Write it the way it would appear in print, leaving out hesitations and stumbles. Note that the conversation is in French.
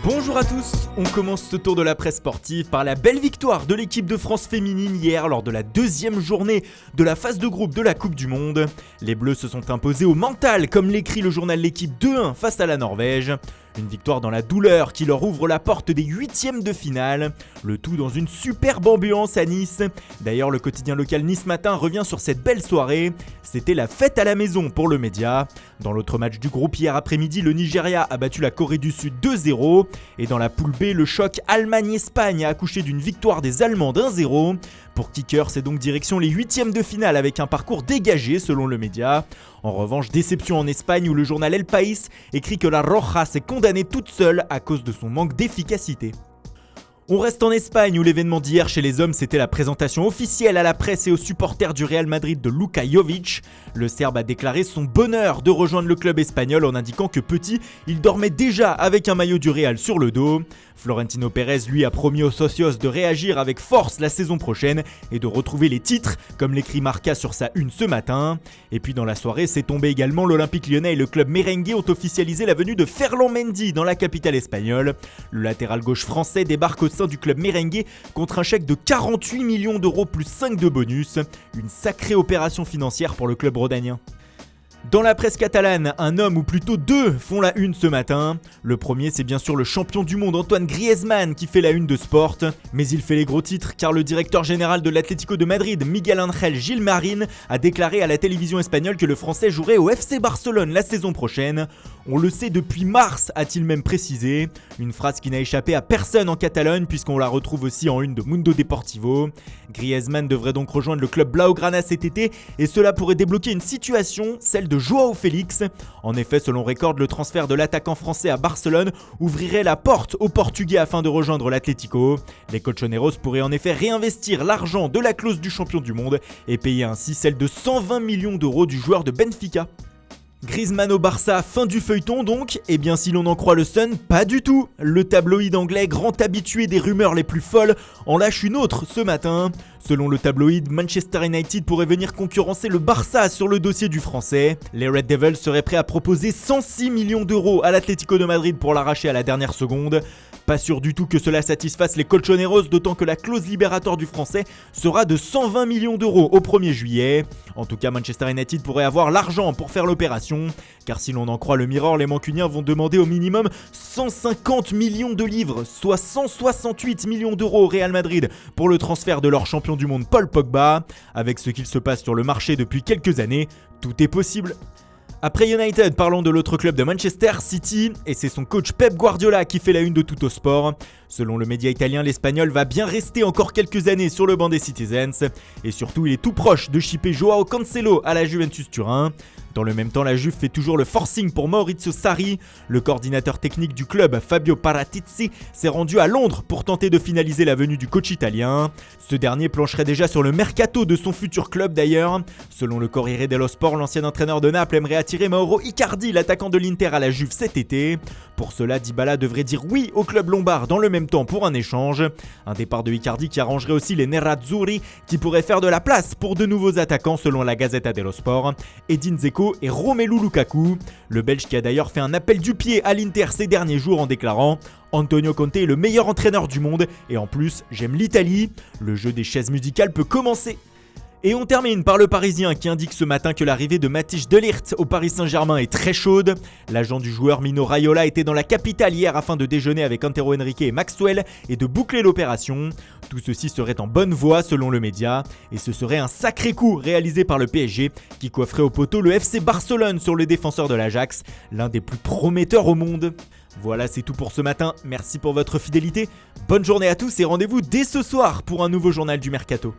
Bonjour à tous, on commence ce tour de la presse sportive par la belle victoire de l'équipe de France féminine hier lors de la deuxième journée de la phase de groupe de la Coupe du Monde. Les Bleus se sont imposés au mental comme l'écrit le journal L'équipe 2-1 face à la Norvège. Une victoire dans la douleur qui leur ouvre la porte des huitièmes de finale, le tout dans une superbe ambiance à Nice. D'ailleurs, le quotidien local Nice Matin revient sur cette belle soirée. C'était la fête à la maison pour le média. Dans l'autre match du groupe hier après-midi, le Nigeria a battu la Corée du Sud 2-0. Et dans la poule B, le choc Allemagne-Espagne a accouché d'une victoire des Allemands d'1-0. Pour Kicker, c'est donc direction les huitièmes de finale avec un parcours dégagé selon le média. En revanche, déception en Espagne où le journal El País écrit que la Roja s'est condamnée toute seule à cause de son manque d'efficacité. On reste en Espagne où l'événement d'hier chez les hommes c'était la présentation officielle à la presse et aux supporters du Real Madrid de Luka Jovic. Le Serbe a déclaré son bonheur de rejoindre le club espagnol en indiquant que petit, il dormait déjà avec un maillot du Real sur le dos. Florentino Pérez lui a promis aux socios de réagir avec force la saison prochaine et de retrouver les titres comme l'écrit Marca sur sa une ce matin. Et puis dans la soirée c'est tombé également, l'Olympique Lyonnais et le club merengue ont officialisé la venue de Ferland Mendy dans la capitale espagnole. Le latéral gauche français débarque au sein du club merengue contre un chèque de 48 millions d'euros plus 5 de bonus. Une sacrée opération financière pour le club rhodanien. Dans la presse catalane, un homme ou plutôt deux font la une ce matin. Le premier c'est bien sûr le champion du monde Antoine Griezmann qui fait la une de Sport. Mais il fait les gros titres car le directeur général de l'Atlético de Madrid, Miguel Ángel Gilmarín, a déclaré à la télévision espagnole que le français jouerait au FC Barcelone la saison prochaine. On le sait depuis mars, a-t-il même précisé. Une phrase qui n'a échappé à personne en Catalogne puisqu'on la retrouve aussi en une de Mundo Deportivo. Griezmann devrait donc rejoindre le club Blaugrana cet été et cela pourrait débloquer une situation, celle de Joao Félix. En effet, selon Record, le transfert de l'attaquant français à Barcelone ouvrirait la porte aux Portugais afin de rejoindre l'Atlético. Les colchoneros pourraient en effet réinvestir l'argent de la clause du champion du monde et payer ainsi celle de 120 millions d'euros du joueur de Benfica. Griezmann au Barça, fin du feuilleton donc? Eh bien si l'on en croit le Sun, pas du tout. Le tabloïd anglais, grand habitué des rumeurs les plus folles, en lâche une autre ce matin. Selon le tabloïd, Manchester United pourrait venir concurrencer le Barça sur le dossier du français. Les Red Devils seraient prêts à proposer 106 millions d'euros à l'Atlético de Madrid pour l'arracher à la dernière seconde. Pas sûr du tout que cela satisfasse les colchoneros, d'autant que la clause libératoire du français sera de 120 millions d'euros au 1er juillet. En tout cas, Manchester United pourrait avoir l'argent pour faire l'opération, car si l'on en croit le Mirror, les Mancuniens vont demander au minimum 150 millions de livres, soit 168 millions d'euros au Real Madrid pour le transfert de leur champion du monde Paul Pogba. Avec ce qu'il se passe sur le marché depuis quelques années, tout est possible. Après United, parlons de l'autre club de Manchester City, et c'est son coach Pep Guardiola qui fait la une de Tuttosport. Selon le média italien, l'Espagnol va bien rester encore quelques années sur le banc des Citizens, et surtout il est tout proche de shipper Joao Cancelo à la Juventus Turin. Dans le même temps, la Juve fait toujours le forcing pour Maurizio Sarri. Le coordinateur technique du club, Fabio Paratici, s'est rendu à Londres pour tenter de finaliser la venue du coach italien. Ce dernier plancherait déjà sur le mercato de son futur club d'ailleurs. Selon le Corriere dello Sport, l'ancien entraîneur de Naples aimerait attirer Mauro Icardi, l'attaquant de l'Inter, à la Juve cet été. Pour cela, Dybala devrait dire oui au club lombard dans le même temps pour un échange. Un départ de Icardi qui arrangerait aussi les Nerazzurri qui pourraient faire de la place pour de nouveaux attaquants selon la Gazzetta dello Sport, Edin Dzeko et Romelu Lukaku. Le Belge qui a d'ailleurs fait un appel du pied à l'Inter ces derniers jours en déclarant « Antonio Conte est le meilleur entraîneur du monde et en plus, j'aime l'Italie. Le jeu des chaises musicales peut commencer ». Et on termine par le Parisien qui indique ce matin que l'arrivée de Matthijs de Ligt au Paris Saint-Germain est très chaude. L'agent du joueur Mino Raiola était dans la capitale hier afin de déjeuner avec Antero Henrique et Maxwell et de boucler l'opération. Tout ceci serait en bonne voie selon le média et ce serait un sacré coup réalisé par le PSG qui coifferait au poteau le FC Barcelone sur le défenseur de l'Ajax, l'un des plus prometteurs au monde. Voilà, c'est tout pour ce matin, merci pour votre fidélité, bonne journée à tous et rendez-vous dès ce soir pour un nouveau journal du Mercato.